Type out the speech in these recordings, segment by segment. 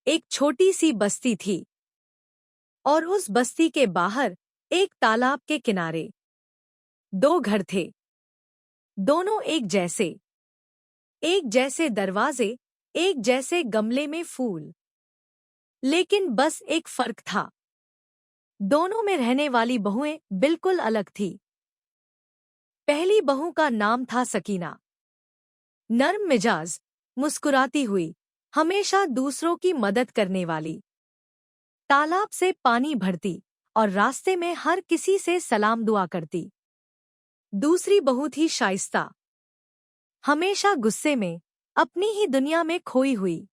एक छोटी सी बस्ती थी और उस बस्ती के बाहर एक तालाब के किनारे दो घर थे। दोनों एक जैसे दरवाजे, एक जैसे गमले में फूल। लेकिन बस एक फर्क था, दोनों में रहने वाली बहुएं बिल्कुल अलग थी। पहली बहू का नाम था सकीना। नर्म मिजाज, मुस्कुराती हुई, हमेशा दूसरों की मदद करने वाली। तालाब से पानी भरती और रास्ते में हर किसी से सलाम दुआ करती। दूसरी बहू थी शाइस्ता। हमेशा गुस्से में, अपनी ही दुनिया में खोई हुई।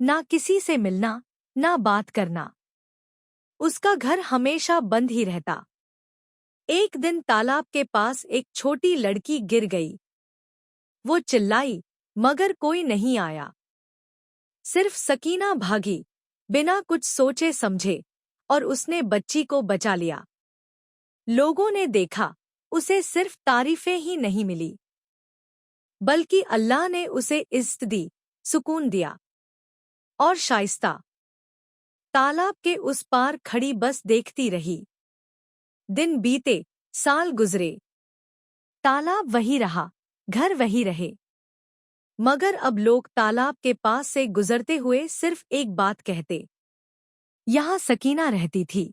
ना किसी से मिलना, ना बात करना। उसका घर हमेशा बंद ही रहता। एक दिन तालाब के पास एक छोटी लड़की गिर गई। वो चिल्लाई, मगर कोई नहीं आया। सिर्फ सकीना भागी, बिना कुछ सोचे समझे, और उसने बच्ची को बचा लिया। लोगों ने देखा, उसे सिर्फ तारीफें ही नहीं मिली, बल्कि अल्लाह ने उसे इज्जत दी, सुकून दिया। और शाइस्ता तालाब के उस पार खड़ी बस देखती रही। दिन बीते, साल गुजरे। तालाब वही रहा, घर वही रहे। मगर अब लोग तालाब के पास से गुजरते हुए सिर्फ एक बात कहते, यहाँ सकीना रहती थी,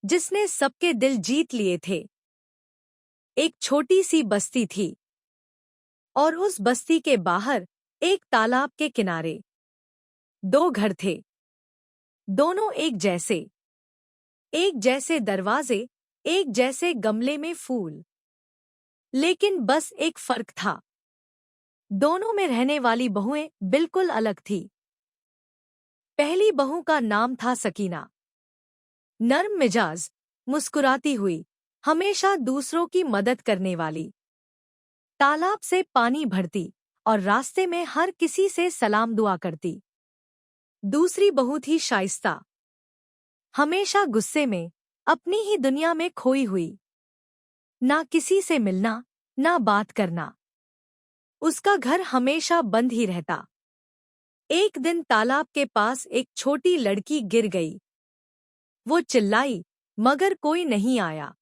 जिसने सबके दिल जीत लिए थे। एक छोटी सी बस्ती थी और उस बस्ती के बाहर एक तालाब के किनारे दो घर थे। दोनों एक जैसे दरवाजे, एक जैसे गमले में फूल। लेकिन बस एक फर्क था, दोनों में रहने वाली बहुएं बिल्कुल अलग थी। पहली बहू का नाम था सकीना। नर्म मिजाज, मुस्कुराती हुई, हमेशा दूसरों की मदद करने वाली। तालाब से पानी भरती और रास्ते में हर किसी से सलाम दुआ करती। दूसरी बहू थी शाइस्ता। हमेशा गुस्से में, अपनी ही दुनिया में खोई हुई। ना किसी से मिलना, ना बात करना। उसका घर हमेशा बंद ही रहता। एक दिन तालाब के पास एक छोटी लड़की गिर गई। वो चिल्लाई, मगर कोई नहीं आया।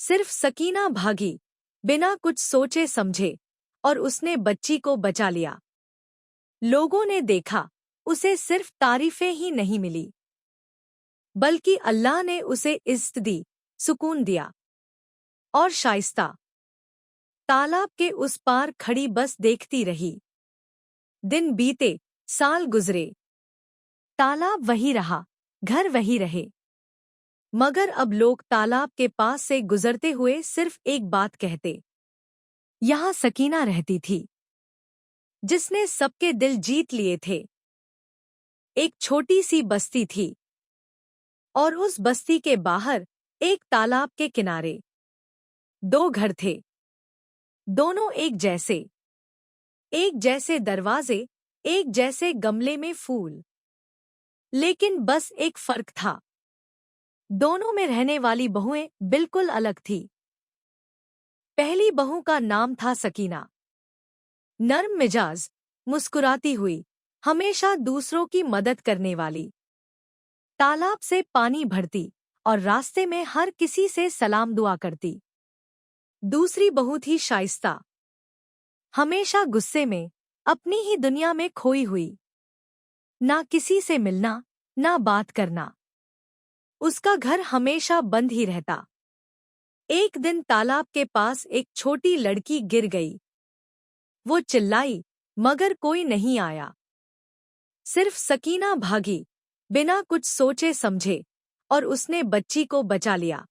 सिर्फ सकीना भागी, बिना कुछ सोचे समझे, और उसने बच्ची को बचा लिया। लोगों ने देखा, उसे सिर्फ तारीफें ही नहीं मिली, बल्कि अल्लाह ने उसे इज्जत दी, सुकून दिया। और शाइस्ता तालाब के उस पार खड़ी बस देखती रही। दिन बीते, साल गुजरे। तालाब वही रहा, घर वही रहे। मगर अब लोग तालाब के पास से गुजरते हुए सिर्फ एक बात कहते, यहाँ सकीना रहती थी, जिसने सबके दिल जीत लिए थे। एक छोटी सी बस्ती थी और उस बस्ती के बाहर एक तालाब के किनारे दो घर थे। दोनों एक जैसे दरवाजे, एक जैसे गमले में फूल। लेकिन बस एक फर्क था, दोनों में रहने वाली बहुएं बिल्कुल अलग थी। पहली बहू का नाम था सकीना। नर्म मिजाज, मुस्कुराती हुई, हमेशा दूसरों की मदद करने वाली। तालाब से पानी भरती और रास्ते में हर किसी से सलाम दुआ करती। दूसरी बहू थी शाइस्ता। हमेशा गुस्से में, अपनी ही दुनिया में खोई हुई। ना किसी से मिलना, ना बात करना। उसका घर हमेशा बंद ही रहता। एक दिन तालाब के पास एक छोटी लड़की गिर गई। वो चिल्लाई, मगर कोई नहीं आया। सिर्फ सकीना भागी, बिना कुछ सोचे समझे, और उसने बच्ची को बचा लिया।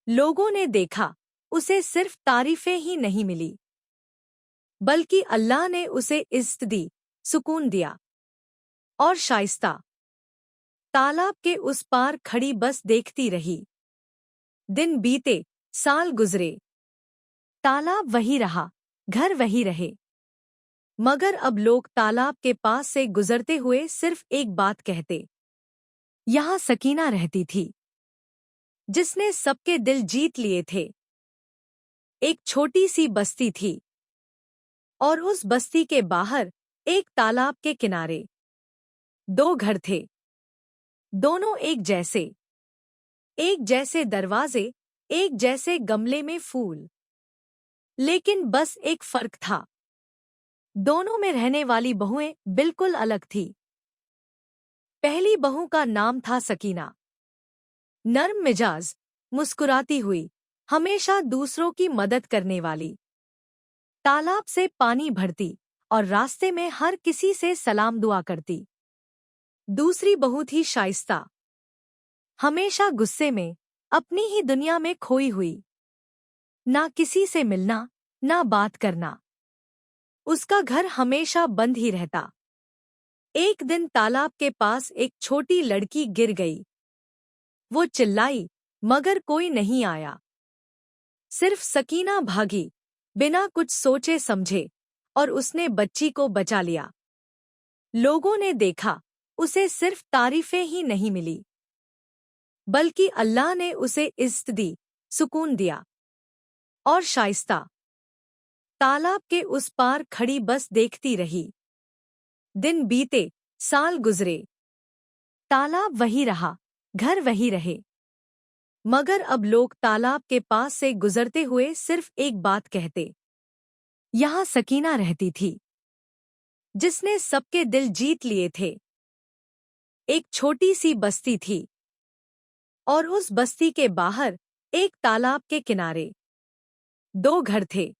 लोगों ने देखा, उसे सिर्फ तारीफें ही नहीं मिली, बल्कि अल्लाह ने उसे इज्जत दी, सुकून दिया। और शाइस्ता तालाब के उस पार खड़ी बस देखती रही। दिन बीते, साल गुजरे। तालाब वही रहा, घर वही रहे। मगर अब लोग तालाब के पास से गुजरते हुए सिर्फ एक बात कहते, यहाँ सकीना रहती थी, जिसने सबके दिल जीत लिए थे। एक छोटी सी बस्ती थी और उस बस्ती के बाहर एक तालाब के किनारे दो घर थे, दोनों एक जैसे दरवाजे, एक जैसे गमले में फूल। लेकिन बस एक फर्क था, दोनों में रहने वाली बहुएं बिल्कुल अलग थी। पहली बहू का नाम था सकीना, नर्म मिजाज, मुस्कुराती हुई, हमेशा दूसरों की मदद करने वाली। तालाब से पानी भरती और रास्ते में हर किसी से सलाम दुआ करती। दूसरी बहू थी शाइस्ता, हमेशा गुस्से में, अपनी ही दुनिया में खोई हुई। ना किसी से मिलना, ना बात करना। उसका घर हमेशा बंद ही रहता। एक दिन तालाब के पास एक छोटी लड़की गिर गई। वो चिल्लाई, मगर कोई नहीं आया। सिर्फ सकीना भागी, बिना कुछ सोचे समझे, और उसने बच्ची को बचा लिया। लोगों ने देखा, उसे सिर्फ तारीफें ही नहीं मिली, बल्कि अल्लाह ने उसे इज्जत दी, सुकून दिया। और शाइस्ता तालाब के उस पार खड़ी बस देखती रही। दिन बीते, साल गुजरे, तालाब वही रहा, घर वही रहे। मगर अब लोग तालाब के पास से गुजरते हुए सिर्फ एक बात कहते, यहाँ सकीना रहती थी, जिसने सबके दिल जीत लिए थे। एक छोटी सी बस्ती थी, और उस बस्ती के बाहर, एक तालाब के किनारे, दो घर थे,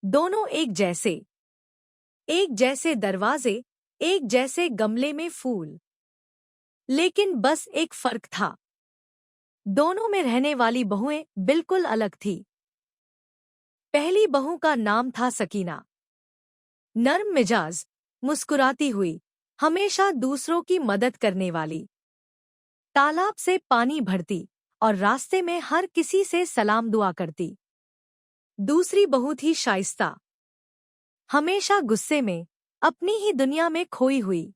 दोनों एक जैसे दरवाजे, एक जैसे गमले में फूल। लेकिन बस एक फर्क था, दोनों में रहने वाली बहुएं बिल्कुल अलग थी। पहली बहू का नाम था सकीना, नर्म मिजाज, मुस्कुराती हुई, हमेशा दूसरों की मदद करने वाली। तालाब से पानी भरती और रास्ते में हर किसी से सलाम दुआ करती। दूसरी बहू थी शाइस्ता, हमेशा गुस्से में, अपनी ही दुनिया में खोई हुई।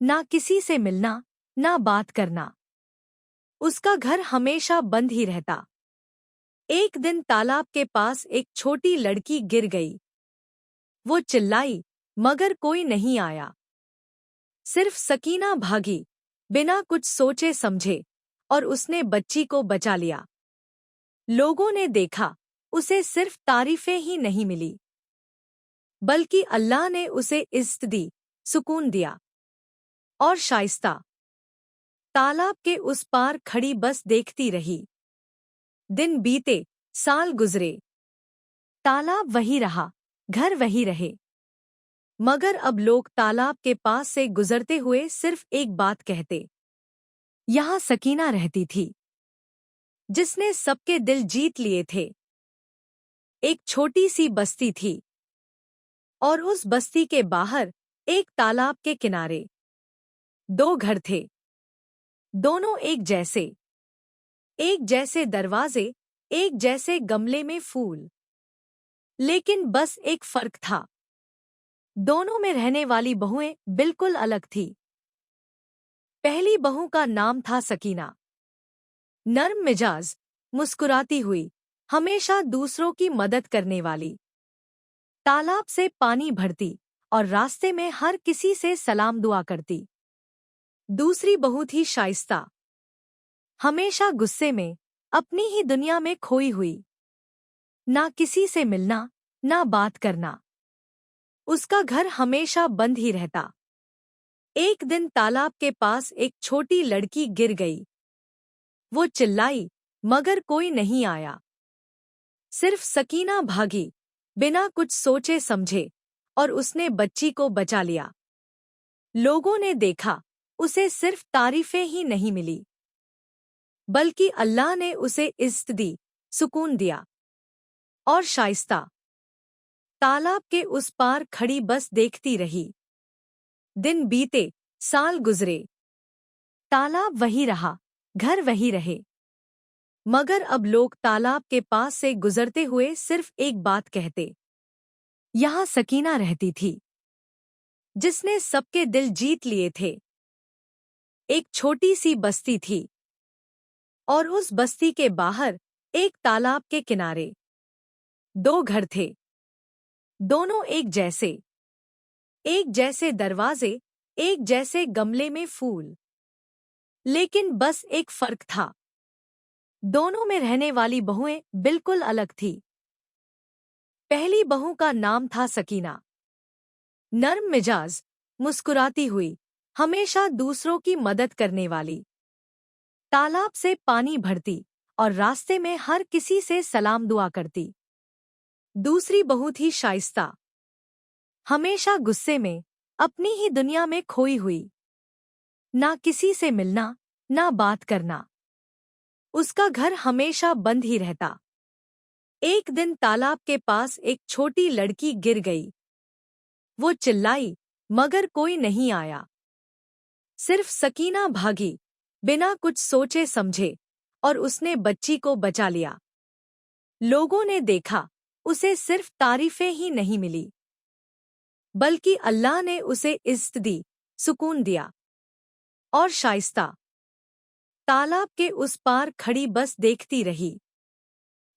ना किसी से मिलना, ना बात करना। उसका घर हमेशा बंद ही रहता। एक दिन तालाब के पास एक छोटी लड़की गिर गई। वो चिल्लाई, मगर कोई नहीं आया। सिर्फ सकीना भागी, बिना कुछ सोचे समझे, और उसने बच्ची को बचा लिया। लोगों ने देखा, उसे सिर्फ तारीफें ही नहीं मिली, बल्कि अल्लाह ने उसे इज्जत दी, सुकून दिया। और शाइस्ता तालाब के उस पार खड़ी बस देखती रही। दिन बीते, साल गुजरे, तालाब वही रहा, घर वही रहे। मगर अब लोग तालाब के पास से गुजरते हुए सिर्फ एक बात कहते, यहाँ सकीना रहती थी, जिसने सबके दिल जीत लिए थे। एक छोटी सी बस्ती थी, और उस बस्ती के बाहर, एक तालाब के किनारे, दो घर थे, दोनों एक जैसे दरवाजे, एक जैसे गमले में फूल। लेकिन बस एक फर्क था, दोनों में रहने वाली बहुएं बिल्कुल अलग थी। पहली बहू का नाम था सकीना, नर्म मिजाज, मुस्कुराती हुई, हमेशा दूसरों की मदद करने वाली। तालाब से पानी भरती और रास्ते में हर किसी से सलाम दुआ करती। दूसरी बहू थी शाइस्ता, हमेशा गुस्से में, अपनी ही दुनिया में खोई हुई। ना किसी से मिलना, ना बात करना। उसका घर हमेशा बंद ही रहता। एक दिन तालाब के पास एक छोटी लड़की गिर गई। वो चिल्लाई, मगर कोई नहीं आया। सिर्फ सकीना भागी, बिना कुछ सोचे समझे, और उसने बच्ची को बचा लिया। लोगों ने देखा, उसे सिर्फ तारीफें ही नहीं मिली, बल्कि अल्लाह ने उसे इज्जत दी, सुकून दिया। और शाइस्ता तालाब के उस पार खड़ी बस देखती रही। दिन बीते, साल गुजरे, तालाब वही रहा, घर वही रहे। मगर अब लोग तालाब के पास से गुजरते हुए सिर्फ एक बात कहते, यहाँ सकीना रहती थी, जिसने सबके दिल जीत लिए थे। एक छोटी सी बस्ती थी, और उस बस्ती के बाहर, एक तालाब के किनारे, दो घर थे, दोनों एक जैसे दरवाजे, एक जैसे गमले में फूल। लेकिन बस एक फर्क था। दोनों में रहने वाली बहुएं बिल्कुल अलग थी। पहली बहू का नाम था सकीना। नर्म मिजाज, मुस्कुराती हुई, हमेशा दूसरों की मदद करने वाली। तालाब से पानी भरती और रास्ते में हर किसी से सलाम दुआ करती। दूसरी बहू थी शाइस्ता। हमेशा गुस्से में, अपनी ही दुनिया में खोई हुई। ना किसी से मिलना, ना बात करना। उसका घर हमेशा बंद ही रहता। एक दिन तालाब के पास एक छोटी लड़की गिर गई। वो चिल्लाई, मगर कोई नहीं आया। सिर्फ सकीना भागी, बिना कुछ सोचे समझे, और उसने बच्ची को बचा लिया। लोगों ने देखा, उसे सिर्फ तारीफें ही नहीं मिली, बल्कि अल्लाह ने उसे इज्जत दी, सुकून दिया। और शाइस्ता तालाब के उस पार खड़ी बस देखती रही।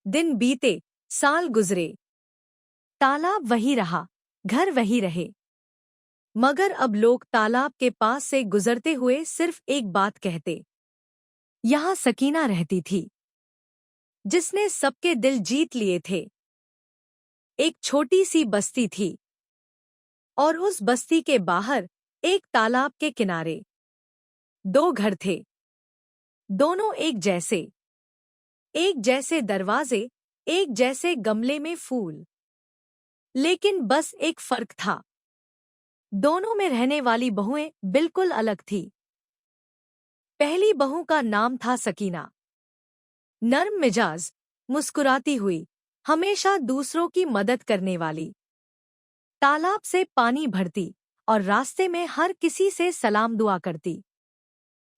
दिन बीते, साल गुजरे। तालाब वही रहा, घर वही रहे। मगर अब लोग तालाब के पास से गुजरते हुए सिर्फ एक बात कहते। यहाँ सकीना रहती थी, जिसने सबके दिल जीत लिए थे। एक छोटी सी बस्ती थी, और उस बस्ती के बाहर एक तालाब के किनारे दो घर थे। दोनों एक जैसे दरवाजे, एक जैसे गमले में फूल। लेकिन बस एक फर्क था। दोनों में रहने वाली बहुएं बिल्कुल अलग थी। पहली बहू का नाम था सकीना। नर्म मिजाज, मुस्कुराती हुई, हमेशा दूसरों की मदद करने वाली। तालाब से पानी भरती और रास्ते में हर किसी से सलाम दुआ करती।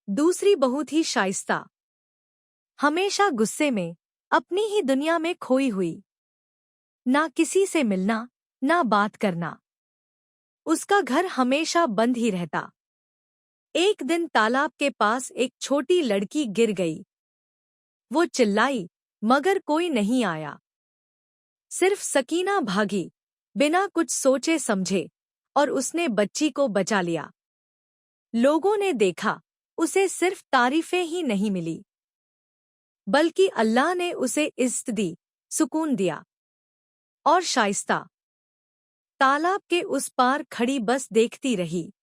दूसरी बहू थी शाइस्ता। हमेशा गुस्से में, अपनी ही दुनिया में खोई हुई। ना किसी से मिलना, ना बात करना। उसका घर हमेशा बंद ही रहता। एक दिन तालाब के पास एक छोटी लड़की गिर गई। वो चिल्लाई, मगर कोई नहीं आया। सिर्फ सकीना भागी, बिना कुछ सोचे समझे, और उसने बच्ची को बचा लिया। लोगों ने देखा, उसे सिर्फ तारीफें ही नहीं मिली, बल्कि अल्लाह ने उसे इज्जत दी, सुकून दिया। और शाइस्ता तालाब के उस पार खड़ी बस देखती रही।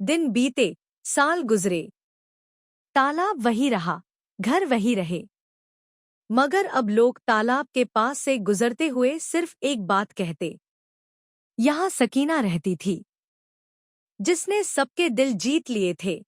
दिन बीते, साल गुजरे। तालाब वही रहा, घर वही रहे। मगर अब लोग तालाब के पास से गुजरते हुए सिर्फ एक बात कहते। यहाँ सकीना रहती थी, जिसने सबके दिल जीत लिए थे।